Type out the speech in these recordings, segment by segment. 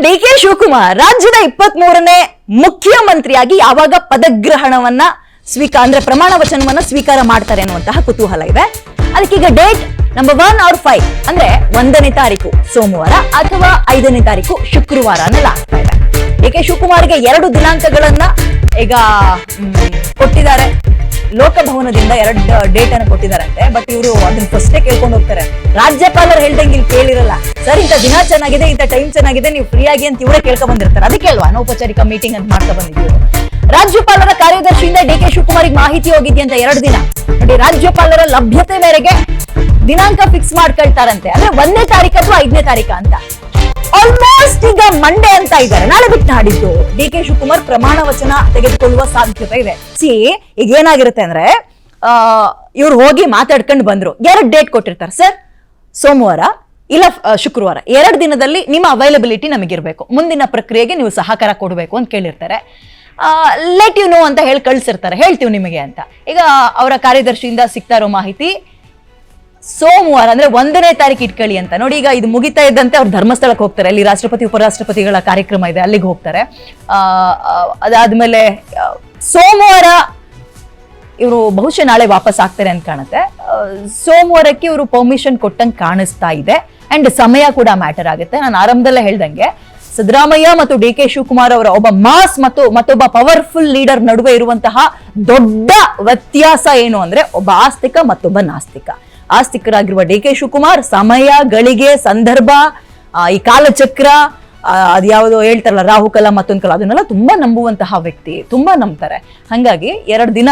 ಡಿ.ಕೆ. ಶಿವಕುಮಾರ್ ರಾಜ್ಯದ 23ನೇ ಮುಖ್ಯಮಂತ್ರಿಯಾಗಿ ಯಾವಾಗ ಪದಗ್ರಹಣವನ್ನ ಅಂದ್ರೆ ಪ್ರಮಾಣ ವಚನವನ್ನ ಸ್ವೀಕಾರ ಮಾಡ್ತಾರೆ ಅನ್ನುವಂತಹ ಕುತೂಹಲ ಇದೆ. ಅದಕ್ಕೀಗ ಡೇಟ್ ನಂಬರ್ 1 or 5 ಅಂದ್ರೆ 1ನೇ ತಾರೀಕು ಸೋಮವಾರ ಅಥವಾ 5ನೇ ತಾರೀಕು ಶುಕ್ರವಾರ ಅನ್ನಲಾಗ್ತಾ ಇದೆ. ಡಿ.ಕೆ. ಶಿವಕುಮಾರ್ಗೆ 2 ದಿನಾಂಕಗಳನ್ನ ಈಗ ಕೊಟ್ಟಿದ್ದಾರೆ. ಲೋಕಭವನದಿಂದ 2 ಡೇಟ್ ಅನ್ನು ಕೊಟ್ಟಿದ್ದಾರಂತೆ. ಬಟ್ ಇವರು ಅದನ್ನ ಫಸ್ಟೇ ಕೇಳ್ಕೊಂಡು ಹೋಗ್ತಾರೆ. ರಾಜ್ಯಪಾಲರು ಹೇಳ್ದಂಗೆ ಇಲ್ಲಿ ಕೇಳಿರಲ್ಲ. ಸರ್ ಇಂಥ ದಿನ ಚೆನ್ನಾಗಿದೆ, ಇಂಥ ಟೈಮ್ ಚೆನ್ನಾಗಿದೆ, ನೀವು ಫ್ರೀ ಆಗಿ ಅಂತ ಇವರೇ ಕೇಳ್ಕೊಂಡ್ ಬಂದಿರ್ತಾರೆ. ಅದಕ್ಕೆ ಅಲ್ವಾ ಅನೌಪಚಾರಿಕ ಮೀಟಿಂಗ್ ಅಂತ ಮಾಡ್ತಾ ಬಂದಿದ್ದೀವಿ. ರಾಜ್ಯಪಾಲರ ಕಾರ್ಯದರ್ಶಿಯಿಂದ ಡಿ.ಕೆ. ಶಿವಕುಮಾರ್ಗೆ ಮಾಹಿತಿ ಹೋಗಿದ್ಯಂತ 2 ದಿನ. ನೋಡಿ, ರಾಜ್ಯಪಾಲರ ಲಭ್ಯತೆ ಮೇರೆಗೆ ದಿನಾಂಕ ಫಿಕ್ಸ್ ಮಾಡ್ಕೊಳ್ತಾರಂತೆ. ಅಂದ್ರೆ 1ನೇ ತಾರೀಕು ಅಥವಾ 5ನೇ ತಾರೀಕು ಅಂತ. ಆಲ್ಮೋಸ್ಟ್ ಈಗ ಮಂಡೇ ಅಂತ ಇದ್ದಾರೆ. ನಾಳೆ ಬಿಟ್ಟು ನಾಡಿದ್ದು ಡಿ.ಕೆ. ಶಿವಕುಮಾರ್ ಪ್ರಮಾಣ ವಚನ ತೆಗೆದುಕೊಳ್ಳುವ ಸಾಧ್ಯತೆ ಇದೆ. ಈಗ ಏನಾಗಿರುತ್ತೆ ಅಂದ್ರೆ ಇವ್ರು ಹೋಗಿ ಮಾತಾಡ್ಕೊಂಡು ಬಂದ್ರು. 2 ಡೇಟ್ ಕೊಟ್ಟಿರ್ತಾರೆ. ಸರ್ ಸೋಮವಾರ ಇಲ್ಲ ಶುಕ್ರವಾರ 2 ದಿನದಲ್ಲಿ ನಿಮ್ಮ ಅವೈಲಬಿಲಿಟಿ ನಮಗಿರ್ಬೇಕು, ಮುಂದಿನ ಪ್ರಕ್ರಿಯೆಗೆ ನೀವು ಸಹಕಾರ ಕೊಡಬೇಕು ಅಂತ ಕೇಳಿರ್ತಾರೆ. ಲೆಟ್ ಯು ನೋ ಅಂತ ಹೇಳಿ ಕಳ್ಸಿರ್ತಾರೆ, ಹೇಳ್ತೀವಿ ನಿಮಗೆ ಅಂತ. ಈಗ ಅವರ ಕಾರ್ಯದರ್ಶಿಯಿಂದ ಸಿಗ್ತಾ ಇರೋ ಮಾಹಿತಿ ಸೋಮವಾರ ಅಂದ್ರೆ 1ನೇ ತಾರೀಕು ಇಟ್ಕೊಳ್ಳಿ ಅಂತ. ನೋಡಿ, ಈಗ ಇದು ಮುಗಿತಾ ಇದ್ದಂತೆ ಅವ್ರು ಧರ್ಮಸ್ಥಳಕ್ಕೆ ಹೋಗ್ತಾರೆ. ಅಲ್ಲಿ ರಾಷ್ಟ್ರಪತಿ ಉಪರಾಷ್ಟ್ರಪತಿಗಳ ಕಾರ್ಯಕ್ರಮ ಇದೆ, ಅಲ್ಲಿಗೆ ಹೋಗ್ತಾರೆ. ಅದಾದ್ಮೇಲೆ ಸೋಮವಾರ ಇವರು ಬಹುಶಃ ನಾಳೆ ವಾಪಸ್ ಆಗ್ತಾರೆ ಅಂತ ಕಾಣುತ್ತೆ. ಸೋಮವಾರಕ್ಕೆ ಇವರು ಪರ್ಮಿಷನ್ ಕೊಟ್ಟಂಗೆ ಕಾಣಿಸ್ತಾ ಇದೆ. ಅಂಡ್ ಸಮಯ ಕೂಡ ಮ್ಯಾಟರ್ ಆಗುತ್ತೆ. ನಾನು ಆರಂಭದಲ್ಲೇ ಹೇಳ್ದಂಗೆ ಸಿದ್ದರಾಮಯ್ಯ ಮತ್ತು ಡಿ.ಕೆ. ಶಿವಕುಮಾರ್ ಅವರ ಒಬ್ಬ ಮಾಸ್ ಮತ್ತು ಮತ್ತೊಬ್ಬ ಪವರ್ಫುಲ್ ಲೀಡರ್ ನಡುವೆ ಇರುವಂತಹ ದೊಡ್ಡ ವ್ಯತ್ಯಾಸ ಏನು ಅಂದ್ರೆ ಒಬ್ಬ ಆಸ್ತಿಕ ಮತ್ತೊಬ್ಬ ನಾಸ್ತಿಕ. ಆಸ್ತಿಕರಾಗಿರುವ ಡಿ.ಕೆ. ಶಿವಕುಮಾರ್ ಸಮಯ, ಗಳಿಗೆ, ಸಂದರ್ಭ, ಈ ಕಾಲಚಕ್ರ, ಅದ್ಯಾವುದೋ ಹೇಳ್ತಾರಲ್ಲ ರಾಹುಕಾಲ ಮತ್ತೊಂದು ಕಾಲ, ಅದನ್ನೆಲ್ಲ ತುಂಬಾ ನಂಬುವಂತಹ ವ್ಯಕ್ತಿ, ತುಂಬಾ ನಂಬ್ತಾರೆ. ಹಾಗಾಗಿ 2 ದಿನ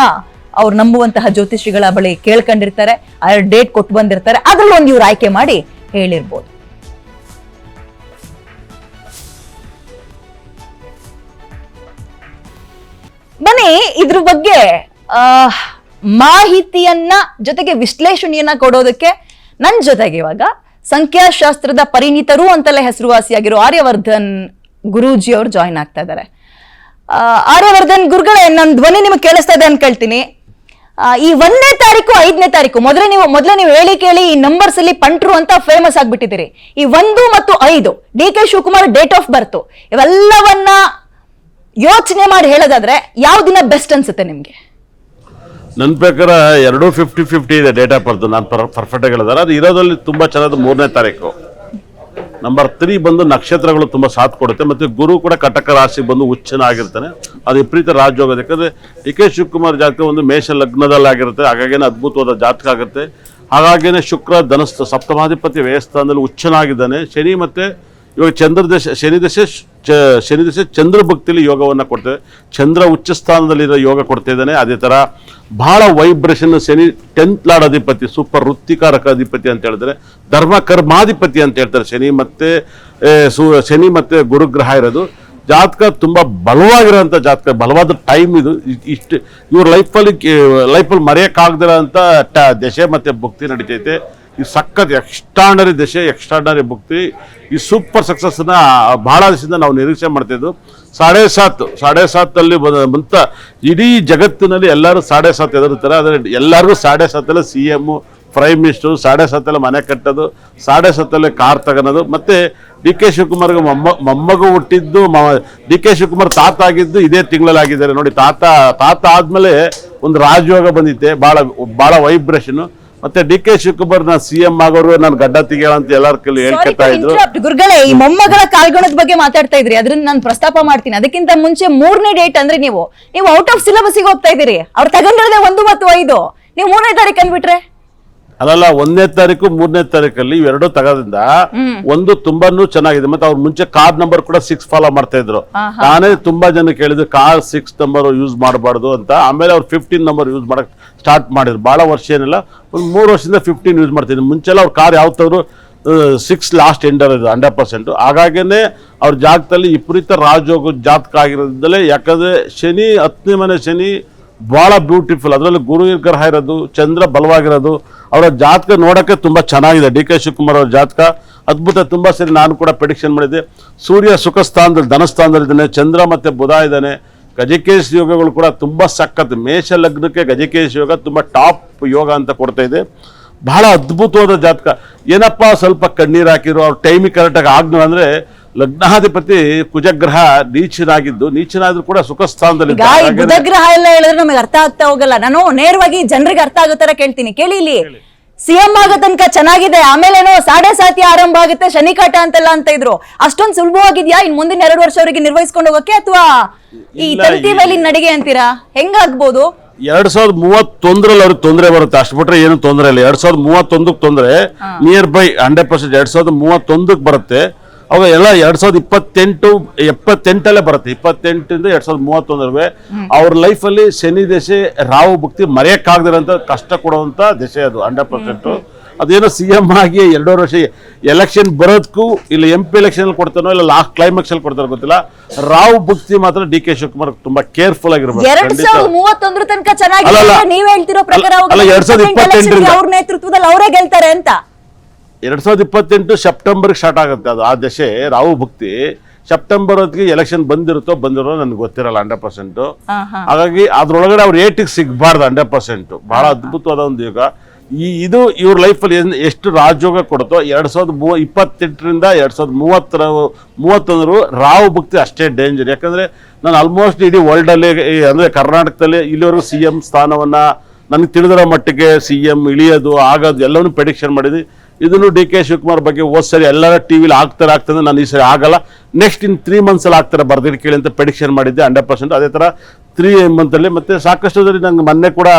ಅವ್ರು ನಂಬುವಂತಹ ಜ್ಯೋತಿಷಿಗಳ ಬಳಿ ಕೇಳ್ಕೊಂಡಿರ್ತಾರೆ. 2 ಡೇಟ್ ಕೊಟ್ಟು ಬಂದಿರ್ತಾರೆ. ಅದ್ರಲ್ಲಿ ಒಂದು ಇವ್ರು ಆಯ್ಕೆ ಮಾಡಿ ಹೇಳಿರ್ಬೋದು. ಬನ್ನಿ ಇದ್ರ ಬಗ್ಗೆ ಮಾಹಿತಿಯನ್ನ ಜೊತೆಗೆ ವಿಶ್ಲೇಷಣೆಯನ್ನ ಕೊಡೋದಕ್ಕೆ ನನ್ನ ಜೊತೆಗೆ ಇವಾಗ ಸಂಖ್ಯಾಶಾಸ್ತ್ರದ ಪರಿಣಿತರು ಅಂತಲೇ ಹೆಸರುವಾಸಿಯಾಗಿರೋ ಆರ್ಯವರ್ಧನ್ ಗುರೂಜಿ ಅವರು ಜಾಯಿನ್ ಆಗ್ತಾ ಇದ್ದಾರೆ. ಆರ್ಯವರ್ಧನ್ ಗುರುಗಳೇ, ನನ್ನ ಧ್ವನಿ ನಿಮಗೆ ಕೇಳಿಸ್ತಾ ಇದೆ ಅನ್ಕೊಳ್ತೀನಿ. ಈ 1ನೇ ತಾರೀಕು 5ನೇ ತಾರೀಕು ಮೊದಲೇ ನೀವು ಹೇಳಿ ಕೇಳಿ ಈ ನಂಬರ್ಸ್ ಅಲ್ಲಿ ಪಂಟ್ರು ಅಂತ ಫೇಮಸ್ ಆಗ್ಬಿಟ್ಟಿದ್ದೀರಿ. ಈ 1 ಮತ್ತು 5 DK. Shivakumar date of birth ಇವೆಲ್ಲವನ್ನ ಯೋಚನೆ ಮಾಡಿ ಹೇಳೋದಾದ್ರೆ ಯಾವ ದಿನ ಬೆಸ್ಟ್ ಅನ್ಸುತ್ತೆ ನಿಮ್ಗೆ? ನನ್ನ ಪ್ರಕಾರ 2 50-50 ಇದೆ ಡೇಟ್ ಆಫ್ ಬರ್ತ್. ನಾನು ಪರ್ಫೆಕ್ಟ್ ಆಗಿ ಹೇಳಿದಾರೆ. ಅದು ಇರೋದ್ರಲ್ಲಿ ತುಂಬಾ ಚೆನ್ನಾಗಿ 3ನೇ ತಾರೀಕು. ನಂಬರ್ 3 ಬಂದು ನಕ್ಷತ್ರಗಳು ತುಂಬಾ ಸಾಥ್ ಕೊಡುತ್ತೆ. ಮತ್ತೆ ಗುರು ಕೂಡ ಕಟಕ ರಾಶಿಗೆ ಬಂದು ಉಚ್ಚನಾಗಿರ್ತಾನೆ. ಅದು ವಿಪರೀತ ರಾಜಯೋಗ. ಯಾಕಂದ್ರೆ ಡಿ.ಕೆ. ಶಿವಕುಮಾರ್ ಜಾತಕ ಒಂದು ಮೇಷ ಲಗ್ನದಲ್ಲಿ ಆಗಿರುತ್ತೆ. ಹಾಗಾಗೇನೆ ಅದ್ಭುತವಾದ ಜಾತಕ ಆಗುತ್ತೆ. ಹಾಗಾಗೇನೆ ಶುಕ್ರ ಧನಸ್ಥ ಸಪ್ತಮಾಧಿಪತಿ ವ್ಯಯಸ್ಥಾನದಲ್ಲಿ ಉಚ್ಚನಾಗಿದ್ದಾನೆ. ಶನಿ ಮತ್ತೆ ಇವಾಗ ಶನಿ ದಶೆ ಚಂದ್ರ ಭಕ್ತಿಲಿ ಯೋಗವನ್ನು ಕೊಡ್ತೇವೆ. ಚಂದ್ರ ಉಚ್ಚ ಸ್ಥಾನದಲ್ಲಿರೋ ಯೋಗ ಕೊಡ್ತಾ ಇದ್ದಾನೆ. ಅದೇ ತರ ಬಹಳ ವೈಬ್ರೇಷನ್. ಶನಿ 10th ಲಾರ್ಡ್ ಅಧಿಪತಿ, ಸೂಪರ್ ವೃತ್ತಿಕಾರಕ ಅಧಿಪತಿ ಅಂತ ಹೇಳಿದ್ರೆ, ಧರ್ಮ ಕರ್ಮಾಧಿಪತಿ ಅಂತ ಹೇಳ್ತಾರೆ. ಶನಿ ಮತ್ತೆ ಗುರುಗ್ರಹ ಇರೋದು ಜಾತಕ ತುಂಬಾ ಬಲವಾಗಿರೋಂಥ ಜಾತಕ, ಬಲವಾದ ಟೈಮ್ ಇದು. ಇವ್ರ ಲೈಫಲ್ಲಿ ಮರೆಯಕ್ಕಾಗದಿರೋ ಅಂತ ದಶೆ ಮತ್ತೆ ಭಕ್ತಿ ನಡೀತೈತೆ. ಈ ಸಖತ್ ಎಕ್ಸ್ಟ್ರಾರ್ಡನರಿ ದಶೆ, ಎಕ್ಸ್ಟ್ರಾರ್ಡನರಿ ಭಕ್ತಿ. ಈ ಸೂಪರ್ ಸಕ್ಸಸ್ನ ಬಹಳ ದಿವಸದಿಂದ ನಾವು ನಿರೀಕ್ಷೆ ಮಾಡ್ತಿದ್ದು. 7.5 ಬಂತ ಇಡೀ ಜಗತ್ತಿನಲ್ಲಿ ಎಲ್ಲರೂ 7.5 ಎದುರುತ್ತಾರೆ. ಆದರೆ ಎಲ್ಲರಿಗೂ 7.5 CM, ಪ್ರೈಮ್ ಮಿನಿಸ್ಟರ್, 7.5 ಮನೆ ಕಟ್ಟೋದು, 7.5 ಕಾರ್ ತಗೊಳೋದು. ಮತ್ತೆ ಡಿ.ಕೆ. ಶಿವಕುಮಾರ್ಗೆ ಮೊಮ್ಮಗು ಹುಟ್ಟಿದ್ದು, ಡಿ.ಕೆ. ಶಿವಕುಮಾರ್ ತಾತ ಆಗಿದ್ದು ಇದೇ ತಿಂಗಳಲ್ಲಿ ಆಗಿದ್ದಾರೆ. ನೋಡಿ, ತಾತ ಆದ್ಮೇಲೆ ಒಂದು ರಾಜಯೋಗ ಬಂದಿತ್ತೆ, ಬಹಳ ವೈಬ್ರೇಷನ್. ಮತ್ತೆ ಡಿ.ಕೆ. ಶಿವಕುಮಾರ್ CM ಆಗೋರು ನಾನು ಗಡ್ಡ ತೆಗಿಯೋಣ ಅಂತ ಎಲ್ಲರ ಕೈಲಿ ಹೇಳ್ಕೊತಾ ಇದ್ರು. ಗುರುಗಳೇ, ಈ ಮೊಮ್ಮಗಳ ಕಾಲ್ಗುಣದ ಬಗ್ಗೆ ಮಾತಾಡ್ತಾ ಇದ್ರಿ, ಅದನ್ನ ನಾನು ಪ್ರಸ್ತಾಪ ಮಾಡ್ತೀನಿ. ಅದಕ್ಕಿಂತ ಮುಂಚೆ 3ನೇ ಡೇಟ್ ಅಂದ್ರೆ ನೀವು ಔಟ್ ಆಫ್ ಸಿಲೆಬಸ್ ಹೋಗ್ತಾ ಇದ್ದೀರಿ. ಅವ್ರು ತಗೊಂಡಿರೋದೇ 1 ಮತ್ತು 5. ನೀವು 3ನೇ ತಾರೀಕು ಅಂದ್ಬಿಟ್ರೆ ಅಲ್ಲ, 1ನೇ ತಾರೀಕು 3ನೇ ತಾರೀಕಲ್ಲಿ ಇವೆರಡೂ ತಗೋದ್ರಿಂದ ಒಂದು ತುಂಬಾನು ಚೆನ್ನಾಗಿದೆ. ಮತ್ತೆ ಅವ್ರ ಮುಂಚೆ ಕಾರ್ ನಂಬರ್ ಕೂಡ 6 ಫಾಲೋ ಮಾಡ್ತಾ ಇದ್ರು. ನಾನೇ ತುಂಬಾ ಜನ ಕೇಳಿದ್ರು ಕಾರ್ 6 ನಂಬರ್ ಯೂಸ್ ಮಾಡಬಾರ್ದು ಅಂತ. ಆಮೇಲೆ ಅವ್ರು 15 ನಂಬರ್ ಯೂಸ್ ಮಾಡಕ್ ಸ್ಟಾರ್ಟ್ ಮಾಡಿದ್ರು. ಬಹಳ ವರ್ಷ ಏನಿಲ್ಲ, ಒಂದು 3 ವರ್ಷದಿಂದ 15 ಯೂಸ್ ಮಾಡ್ತಿದ್ರು. ಮುಂಚೆಲ್ಲ ಅವ್ರ ಕಾರ್ ಯಾವತ್ತವ್ರು 6 ಲಾಸ್ಟ್ ಎಂಡರ್ ಇದು 100%. ಹಾಗಾಗೇನೆ ಅವ್ರ ಜಾತಕದಲ್ಲಿ ವಿಪರೀತ ರಾಜಯೋಗ ಜಾತಕ ಆಗಿರೋದ್ರಿಂದಲೇ. ಯಾಕಂದ್ರೆ ಶನಿ 10ನೇ ಮನೆ ಶನಿ ಬಹಳ ಬ್ಯೂಟಿಫುಲ್. ಅದರಲ್ಲಿ ಗುರು ಗ್ರಹ ಇರೋದು, ಚಂದ್ರ ಬಲವಾಗಿರೋದು, ಅವರ ಜಾತಕ ನೋಡೋಕ್ಕೆ ತುಂಬ ಚೆನ್ನಾಗಿದೆ. ಡಿ.ಕೆ. ಶಿವಕುಮಾರ್ ಅವ್ರ ಜಾತಕ ಅದ್ಭುತ. ತುಂಬ ಸರಿ ನಾನು ಕೂಡ ಪ್ರೆಡಿಕ್ಷನ್ ಮಾಡಿದ್ದೆ. ಸೂರ್ಯ ಸುಖ ಸ್ಥಾನದಲ್ಲಿ ಧನಸ್ಥಾನದಲ್ಲಿದ್ದಾನೆ, ಚಂದ್ರ ಮತ್ತು ಬುಧ ಇದ್ದಾನೆ. ಗಜಕೇಶ್ ಯೋಗಗಳು ಕೂಡ ತುಂಬ ಸಖತ್. ಮೇಷ ಲಗ್ನಕ್ಕೆ ಗಜಕೇಶ್ ಯೋಗ ತುಂಬ ಟಾಪ್ ಯೋಗ ಅಂತ ಕೊಡ್ತಾ ಇದೆ. ಬಹಳ ಅದ್ಭುತವಾದ ಜಾತಕ. ಏನಪ್ಪ ಸ್ವಲ್ಪ ಕಣ್ಣೀರು ಹಾಕಿರೋ ಅವ್ರ ಟೈಮಿಗೆ ಕರೆಕ್ಟಾಗಿ ಆಗ್ನೋ ಅಂದರೆ ಲಗ್ನಾಧಿಪತಿ ಕುಜಗ್ರಹ ನೀಚನಾದ್ರೂ ಕೂಡ ಸುಖ ಸ್ಥಾನದಲ್ಲಿ ಈಗ ಈ ಬುಧಗ್ರಹ ಎಲ್ಲ ಹೇಳಿದ್ರೆ ನಮಗೆ ಅರ್ಥ ಆಗ್ತಾ ಹೋಗಲ್ಲ. ನಾನು ನೇರವಾಗಿ ಜನರಿಗೆ ಅರ್ಥ ಆಗೋ ತರ ಕೇಳ್ತೀನಿ, ಕೇಳಿ ಇಲ್ಲಿ. ಸಿಎಂ ಆಗೋ ತನಕ ಚೆನ್ನಾಗಿದೆ, ಆಮೇಲೇನೋ ಸಾಡೆ ಸಾತಿ ಆರಂಭ ಆಗುತ್ತೆ, ಶನಿಕಾಟ ಅಂತೆಲ್ಲ ಅಂತ ಇದ್ರು. ಅಷ್ಟೊಂದು ಸುಲಭವಾಗಿದ್ಯಾ ಇನ್ ಮುಂದಿನ 2 ವರ್ಷ ಅವರಿಗೆ ನಿರ್ವಹಿಸ್ಕೊಂಡು ಹೋಗಕ್ಕೆ, ಅಥವಾ ಈ ತಂತಿ ಮೇಲಿನ ನಡಿಗೆ ಅಂತೀರಾ? ಹೆಂಗಾಗ್ಬೋದು? 2031ರಲ್ಲಿ ಅವ್ರಿಗೆ ತೊಂದರೆ ಬರುತ್ತೆ, ಅಷ್ಟು ಬಿಟ್ರೆ ಏನು ತೊಂದರೆ ಇಲ್ಲ. 2031ಕ್ಕೆ ತೊಂದರೆ ನಿಯರ್ ಬೈ 100% 2031ಕ್ಕೆ ಬರುತ್ತೆ. ಅವಾಗ ಎಲ್ಲ 2028 ಬರುತ್ತೆ. 28 2031 ಅವ್ರ ಲೈಫಲ್ಲಿ ಶನಿ ದಶೆ ರಾಹು ಭಕ್ತಿ ಮರೆಯಕ್ಕಾಗದಿರೋಂಥ ಕಷ್ಟ ಕೊಡುವಂತ ದಶೆ ಅದು 100%. ಅದೇನೋ ಸಿಎಂ ಆಗಿ 2 ವರ್ಷ ಎಲೆಕ್ಷನ್ ಬರೋದಕ್ಕೂ ಇಲ್ಲ MP ಎಲೆಕ್ಷನ್ ಕೊಡ್ತಾನೋ ಇಲ್ಲ ಲಾಸ್ಟ್ ಕ್ಲೈಮ್ಯಾಕ್ಸ್ ಅಲ್ಲಿ ಕೊಡ್ತಾರೋ ಗೊತ್ತಿಲ್ಲ. ರಾಹು ಭಕ್ತಿ ಮಾತ್ರ DK ಶಿವಕುಮಾರ್ ತುಂಬಾ ಕೇರ್ಫುಲ್ ಆಗಿರ್ಬೇಕು. 2031 ತನಕ ಚೆನ್ನಾಗಿದೆ, ನೀವ್ ಹೇಳ್ತಿರೋ ಪ್ರಕಾರ ಅವ್ರ ನೇತೃತ್ವದಲ್ಲಿ ಅವರೇ ಗೆಲ್ತಾರೆ ಅಂತ. 2028 ಸೆಪ್ಟೆಂಬರ್ ಸ್ಟಾರ್ಟ್ ಆಗುತ್ತೆ ಅದು ಆ ದಶೆ ರಾಹು ಭಕ್ತಿ. ಸೆಪ್ಟೆಂಬರ್ ಹೊತ್ತಿಗೆ ಎಲೆಕ್ಷನ್ ಬಂದಿರೋ ನನಗೆ ಗೊತ್ತಿರಲ್ಲ 100%. ಹಾಗಾಗಿ ಅದ್ರೊಳಗಡೆ ಅವ್ರ ಏಟಿಗೆ ಸಿಗಬಾರ್ದು 100%. ಬಹಳ ಅದ್ಭುತವಾದ ಒಂದು ಯುಗ ಇದು. ಇವ್ರ ಲೈಫಲ್ಲಿ ಎಷ್ಟು ರಾಜಯೋಗ ಕೊಡುತ್ತೋ 2028ರಿಂದ 2031 ರಾಹು ಭಕ್ತಿ ಅಷ್ಟೇ ಡೇಂಜರ್. ಯಾಕಂದ್ರೆ ನಾನು ಆಲ್ಮೋಸ್ಟ್ ಇಡೀ ವರ್ಲ್ಡ್ ಅಲ್ಲಿ ಅಂದ್ರೆ ಕರ್ನಾಟಕದಲ್ಲಿ ಇಲ್ಲಿವರೆಗೂ CM ಸ್ಥಾನವನ್ನ ನನಗೆ ತಿಳಿದಿರೋ ಮಟ್ಟಿಗೆ CM ಇಳಿಯೋದು ಆಗೋದು ಎಲ್ಲವನ್ನೂ ಪ್ರೆಡಿಕ್ಷನ್ ಮಾಡಿದ್ವಿ. ಇದನ್ನು DK ಶಿವಕುಮಾರ್ ಬಗ್ಗೆ ಹೋದ್ ಸರಿ ಎಲ್ಲರ ಟಿವಿಲಿ ಆಗ್ತಾರೆ ನಾನು ಈ ಸರಿ ಆಗಲ್ಲ, ನೆಕ್ಸ್ಟ್ ಇನ್ 3 months ಅಲ್ಲಿ ಆಗ್ತಾರೆ ಬರ್ದಿರಿ ಕೇಳಿ ಅಂತ ಪ್ರೆಡಿಕ್ಷನ್ ಮಾಡಿದ್ದೆ 100%. ಅದೇ ತರ 3 month ಅಲ್ಲಿ ಮತ್ತೆ ಸಾಕಷ್ಟು ಜನ ನಂಗೆ ಮೊನ್ನೆ ಕೂಡ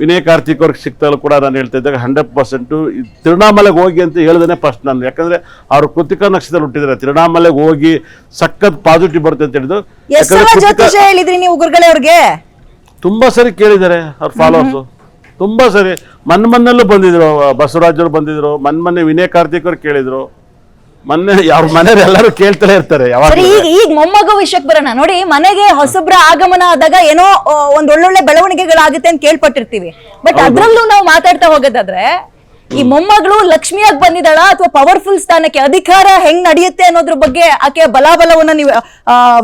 ವಿನಯ್ ಕಾರ್ತಿಕ್ ಅವ್ರಿಗೆ ಸಿಗ್ತಾಗಲೂ ಕೂಡ ನಾನು ಹೇಳ್ತಾ ಇದ್ದಾಗ 100% ತಿರುವಣ್ಣಾಮಲೆಗೆ ಹೋಗಿ ಅಂತ ಹೇಳಿದ್ರೆ ಫಸ್ಟ್ ನಾನು. ಯಾಕಂದ್ರೆ ಅವ್ರು ಕೃತಿಕಾ ನಕ್ಷತ್ರದಲ್ಲಿ ಹುಟ್ಟಿದ್ರೆ ತಿರುವಣ್ಣಾಮಲೆಗೆ ಹೋಗಿ ಸಖತ್ ಪಾಸಿಟಿವ್ ಬರುತ್ತೆ ಅಂತ ಹೇಳಿದ್ರು. ಹೇಳಿದ್ರಿ ನೀವು ಗುರುಗಳೇ ಅವ್ರಿಗೆ? ತುಂಬಾ ಸರಿ ಕೇಳಿದ್ದಾರೆ ಅವ್ರ ಫಾಲೋವರ್ಸ್, ತುಂಬಾ ಸರಿ. ಮೊನ್ನೆಲ್ಲೂ ಬಂದಿದ್ರು, ಬಸವರಾಜರು ಬಂದಿದ್ರು, ಮೊನ್ನೆ ವಿನಯ್ ಕಾರ್ತಿಕ್ ಅವ್ರು ಕೇಳಿದ್ರು, ಮೊನ್ನೆ ಅವ್ರ ಮನೆಯವ್ರು ಎಲ್ಲರೂ ಕೇಳ್ತಾನೆ ಇರ್ತಾರೆ ಯಾವಾಗ. ಈಗ ಮೊಮ್ಮಗ ವಿಷಯಕ್ಕೆ ಬರೋಣ ನೋಡಿ. ಮನೆಗೆ ಹೊಸಬ್ರ ಆಗಮನ ಆದಾಗ ಏನೋ ಒಂದ್ ಒಳ್ಳೊಳ್ಳೆ ಬೆಳವಣಿಗೆಗಳಾಗುತ್ತೆ ಅಂತ ಕೇಳ್ಪಟ್ಟಿರ್ತೀವಿ. ಬಟ್ ಅದ್ರಲ್ಲೂ ನಾವು ಮಾತಾಡ್ತಾ ಹೋಗೋದಾದ್ರೆ ಈ ಮೊಮ್ಮಗಳು ಲಕ್ಷ್ಮಿಯಾಗಿ ಬಂದಿದ್ದಾಳ ಅಥವಾ ಪವರ್ಫುಲ್ ಸ್ಥಾನಕ್ಕೆ ಅಧಿಕಾರ ಹೆಂಗ್ ನಡೆಯುತ್ತೆ ಅನ್ನೋದ್ರ ಬಗ್ಗೆ ಆಕೆಯ ಬಲಾಬಲವನ್ನ ನೀವು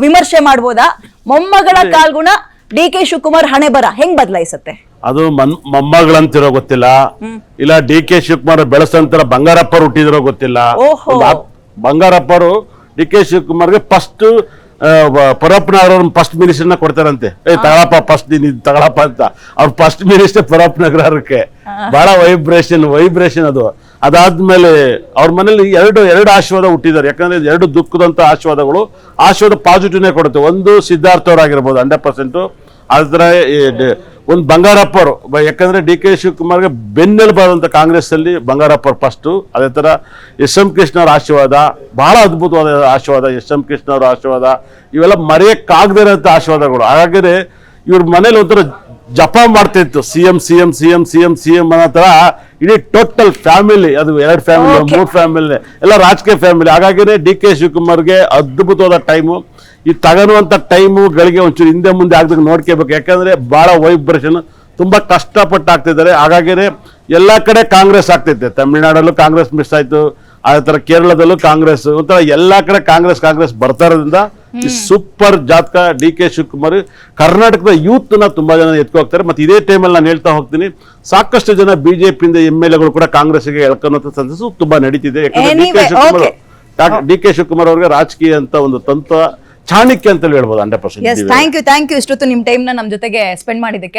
ವಿಮರ್ಶೆ ಮಾಡ್ಬೋದಾ? ಮೊಮ್ಮಗಳ ಕಾಲ್ಗುಣ DK ಶಿವಕುಮಾರ್ ಹಣೆ ಬರ ಹೆಂಗ್ ಬದಲಾಯಿಸುತ್ತೆ? ಅದು ಮೊಮ್ಮಗಳಂತಿರೋ ಗೊತ್ತಿಲ್ಲ, ಇಲ್ಲ DK ಶಿವಕುಮಾರ್ ಬೆಳೆಸಂತರ ಬಂಗಾರಪ್ಪರು ಹುಟ್ಟಿದಿರೋ ಗೊತ್ತಿಲ್ಲ. ಬಂಗಾರಪ್ಪರು DK ಶಿವಕುಮಾರ್ಗೆ ಫಸ್ಟ್ ಪರಪ್ಪನಗರ ಫಸ್ಟ್ ಮಿನಿಸ್ಟರ್ನ ಕೊಡ್ತಾರಂತೆ. ತಗಳಪ್ಪ ಫಸ್ಟ್ ನೀನ್ ತಗಳಪ್ಪ ಅಂತ. ಅವ್ರು ಫಸ್ಟ್ ಮಿನಿಸ್ಟರ್ ಪರಪ್ಪನಗರಕ್ಕೆ. ಬಹಳ ವೈಬ್ರೇಷನ್ ಅದು. ಅದಾದ್ಮೇಲೆ ಅವ್ರ ಮನೇಲಿ ಎರಡು ಆಶೀರ್ವಾದ ಹುಟ್ಟಿದ್ದಾರೆ. ಯಾಕಂದ್ರೆ 2 ದುಃಖದಂತ ಆಶೀರ್ವಾದ ಪಾಸಿಟಿವ್ನೇ ಕೊಡುತ್ತೆ. ಒಂದು ಸಿದ್ಧಾರ್ಥ ಅವರಾಗಿರ್ಬೋದು 100%. ಅದ್ರ ಒಂದು ಬಂಗಾರಪ್ಪ ಅವರು, ಯಾಕಂದ್ರೆ DK ಶಿವಕುಮಾರ್ಗೆ ಬೆನ್ನೆಲುಬಾದಂತ ಕಾಂಗ್ರೆಸ್ ಅಲ್ಲಿ ಬಂಗಾರಪ್ಪ ಫಸ್ಟ್. ಅದೇ ತರ SM ಕೃಷ್ಣ ಅವರ ಆಶೀರ್ವಾದ ಬಹಳ ಅದ್ಭುತವಾದ ಆಶೀರ್ವಾದ. SM ಕೃಷ್ಣ ಅವರ ಆಶೀರ್ವಾದ ಇವೆಲ್ಲ ಮರೆಯಕ್ಕಾಗದೇ ಇರೋಂಥ ಆಶೀರ್ವಾದಗಳು. ಹಾಗಾದ್ರೆ ಇವ್ರ ಮನೇಲಿ ಒಂಥರ ಜಪ ಮಾಡ್ತಾ ಇತ್ತು, CM ಅನ್ನೋ ತರ ಇಡೀ ಟೋಟಲ್ ಫ್ಯಾಮಿಲಿ. ಅದು 2 ಫ್ಯಾಮಿಲಿ 3 ಫ್ಯಾಮಿಲಿ ಎಲ್ಲ ರಾಜಕೀಯ ಫ್ಯಾಮಿಲಿ. ಹಾಗಾಗಿನೇ DK ಶಿವಕುಮಾರ್ಗೆ ಅದ್ಭುತವಾದ ಟೈಮು. ಈ ತಗೊಳ್ಳುವಂತ ಟೈಮುಗಳಿಗೆ ಒಂಚೂರು ಹಿಂದೆ ಮುಂದೆ ಆಗದಾಗ ನೋಡ್ಕೋಬೇಕು. ಯಾಕಂದ್ರೆ ಬಹಳ ವೈಬ್ರೇಷನ್, ತುಂಬಾ ಕಷ್ಟಪಟ್ಟು ಆಗ್ತಿದ್ದಾರೆ. ಹಾಗಾಗಿನೇ ಎಲ್ಲಾ ಕಡೆ ಕಾಂಗ್ರೆಸ್ ಆಗ್ತೈತೆ. ತಮಿಳ್ನಾಡಲ್ಲೂ ಕಾಂಗ್ರೆಸ್ ಮಿಸ್ ಆಯ್ತು, ಅದೇ ತರ ಕೇರಳದಲ್ಲೂ ಕಾಂಗ್ರೆಸ್, ಒಂಥರ ಎಲ್ಲಾ ಕಡೆ ಕಾಂಗ್ರೆಸ್ ಬರ್ತಾ ಇರೋದ್ರಿಂದ ಈ ಸೂಪರ್ ಜಾತಕ DK ಶಿವಕುಮಾರ್ ಕರ್ನಾಟಕದ ಯೂತ್ ನ ತುಂಬಾ ಜನ ಎತ್ಕೊ ಹೋಗ್ತಾರೆ. ಮತ್ತೆ ಇದೇ ಟೈಮಲ್ಲಿ ನಾನು ಹೇಳ್ತಾ ಹೋಗ್ತೀನಿ, ಸಾಕಷ್ಟು ಜನ ಬಿಜೆಪಿಯಿಂದ MLAಗಳು ಕೂಡ ಕಾಂಗ್ರೆಸ್ಗೆ ಎಳ್ಕೊಳ್ಳುವಂತ ಸಂದರ್ಭ ತುಂಬಾ ನಡೀತಿದೆ. ಯಾಕಂದ್ರೆ DK ಶಿವಕುಮಾರ್ ಅವ್ರಿಗೆ ರಾಜಕೀಯ ಅಂತ ಒಂದು ತಂತ್ರ ಚಾಣಕ್ಯ ಅಂತ ಹೇಳ್ಬೋದು 100%. ಥ್ಯಾಂಕ್ ಯು ಇಷ್ಟೊತ್ತು ನಿಮ್ ಟೈಮ್ ನ ನಮ್ ಜೊತೆಗೆ ಸ್ಪೆಂಡ್ ಮಾಡಿದ್ದಕ್ಕೆ.